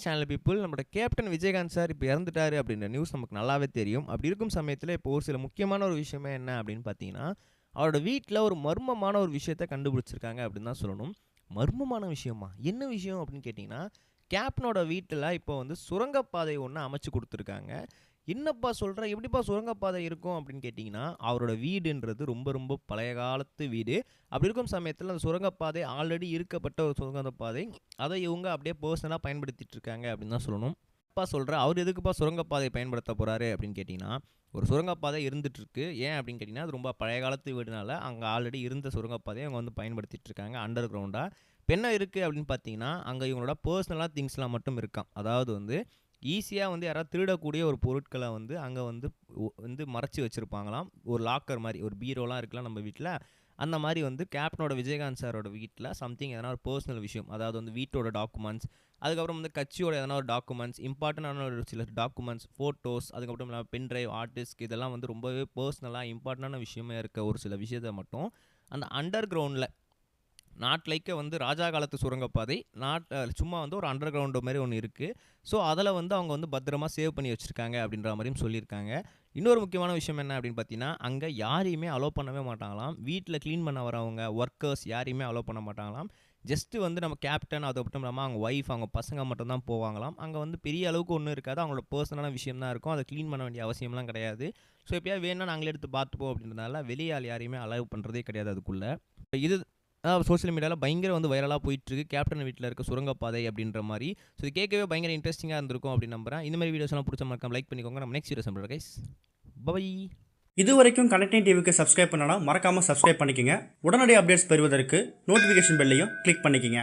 Channel people, நம்மளோட captain Vijayakanth sir இப்போ இறந்துட்டாரு அப்படின்ற நியூஸ் நமக்கு நல்லாவே தெரியும். அப்படி இருக்கும் சமயத்தில் இப்போ ஒரு சில முக்கியமான ஒரு விஷயமே என்ன அப்படின்னு பார்த்தீங்கன்னா, அவரோட வீட்டில் ஒரு மர்மமான ஒரு விஷயத்த கண்டுபிடிச்சிருக்காங்க அப்படின்னு தான் சொல்லணும். மர்மமான விஷயமா? என்ன விஷயம் அப்படின்னு கேட்டிங்கன்னா, கேப்டனோட வீட்டில் இப்போ வந்து சுரங்கப்பாதை ஒன்று அமைச்சு கொடுத்துருக்காங்க. என்னப்பா சொல்ற? எப்படிப்பா சுரங்கப்பாதை இருக்கும் அப்படின்னு கேட்டிங்கன்னா, அவரோட வீடுன்றது ரொம்ப ரொம்ப பழைய காலத்து வீடு. அப்படி இருக்கும் சமயத்தில அந்த சுரங்கப்பாதை ஆல்ரெடி இருக்கப்பட்ட ஒரு சுரங்கப்பாதை. அதை இவங்க அப்படியே பெர்சனலா பயன்படுத்திட்டு இருக்காங்க அப்படின்னு தான் சொல்லணும். அப்பா சொல்ற, அவர் எதுக்குப்பா சுரங்கப்பாதை பயன்படுத்த போறாரு அப்படின்னு கேட்டிங்கன்னா, ஒரு சுரங்கப்பாதை இருந்துட்டு இருக்கு. ஏன் அப்படின்னு கேட்டிங்கன்னா, அது ரொம்ப பழைய காலத்து வீடுனால அங்க ஆல்ரெடி இருந்த சுரங்கப்பாதையை அவங்க வந்து பயன்படுத்திட்டு இருக்காங்க அண்டர் கிரவுண்டா. இப்ப என்ன இருக்கு அப்படின்னு பார்த்தீங்கன்னா, அங்க இவங்களோட பெர்சனலா திங்ஸ்லாம் மட்டும் இருக்காம். அதாவது வந்து ஈஸியா வந்து யாராவது திருடக்கூடிய ஒரு பொருட்கள வந்து அங்க வந்து வந்து மறைச்சு வச்சிருப்பாங்களாம். ஒரு லாக்கர் மாரி, ஒரு பீரோலாம் இருக்குல்ல நம்ம வீட்ல, அந்த மாரி வந்து கேப்டனோட விஜயகாந்த் சாரோட வீட்ல சம்திங் எதனா ஒரு பெர்சனல் விஷயம். அதாவது வந்து வீட்டோட டாக்குமெண்ட்ஸ், அதுக்கப்புறம் வந்து கட்சியோட எதனா ஒரு டாக்குமெண்ட்ஸ், இம்பார்ட்டன்டான ஒரு சில டாக்குமெண்ட்ஸ், ஃபோட்டோஸ், அதுக்கப்புறம் இல்லாம பென் டிரைவ், ஹார்ட் டிஸ்க் இதெல்லாம் வந்து ரொம்பவே பெர்சனலா இம்பார்ட்டன்டான விஷயமா இருக்க ஒரு சில விஷயத்த மட்டும் அந்த அண்டர் கிரவுண்ட்ல நாட் லைக் வந்து ராஜா காலத்து சுரங்கப்பாதை, சும்மா வந்து ஒரு அண்டர் கிரவுண்ட் மாரி ஒன்று இருக்குது. ஸோ அதில் வந்து அவங்க வந்து பத்திரமா சேவ் பண்ணி வச்சுருக்காங்க அப்படின்ற மாதிரியும் சொல்லியிருக்காங்க. இன்னொரு முக்கியமான விஷயம் என்ன அப்படின்னு பார்த்தீங்கன்னா, அங்கே யாரையுமே அலோவ் பண்ணவே மாட்டாங்களாம். வீட்டில் க்ளீன் பண்ண வரவங்க ஒர்க்கர்ஸ் யாரையுமே அலோவ் பண்ண மாட்டாங்களாம். ஜஸ்ட்டு வந்து நம்ம கேப்டன், அது மட்டும் இல்லாமல் அவங்க ஒய்ஃப், அவங்க பசங்க மட்டும் தான் போவாங்களாம். அங்கே வந்து பெரிய அளவுக்கு ஒன்றும் இருக்காது. அவங்களோட பர்சனலான விஷயம் தான் இருக்கும். அதை க்ளீன் பண்ண வேண்டிய அவசியம்லாம் கிடையாது. ஸோ எப்பயாவது வேணும்னா நாங்களே எடுத்து பார்த்துப்போம் அப்படின்றதுனால வெளியே ஆள் யாரையுமே அலோவ் பண்ணுறதே கிடையாது அதுக்குள்ளே. இது சோஷியல் மீடியாவில் பயங்கர வந்து வைரலாக போயிட்டுருக்கு. கேப்டன் வீட்டில் இருக்க சுரங்கப்பாதை அப்படின்ற மாதிரி. ஸோ இது கேட்கவே பயங்கர இன்ட்ரெஸ்டிங்காக இருந்திருக்கும் அப்படின்னு நம்புறேன். இந்த மாதிரி வீடியோஸ்லாம் பிடிச்ச மறக்காம லைக் பண்ணிக்கோங்க. நம்ம நெக்ஸ்ட் வீடியோ சம்பளம் கைஸ். பை. இது வரைக்கும் கனெக்டிங் டிவிக்கு சப்ஸ்கிரைப் பண்ணனா மறக்காம சப்ஸ்கிரைப் பண்ணிக்கங்க. உடனடி அப்டேட்ஸ் பெறுவதற்கு நோட்டிஃபிகேஷன் பெல்லையும் கிளிக் பண்ணிக்கங்க.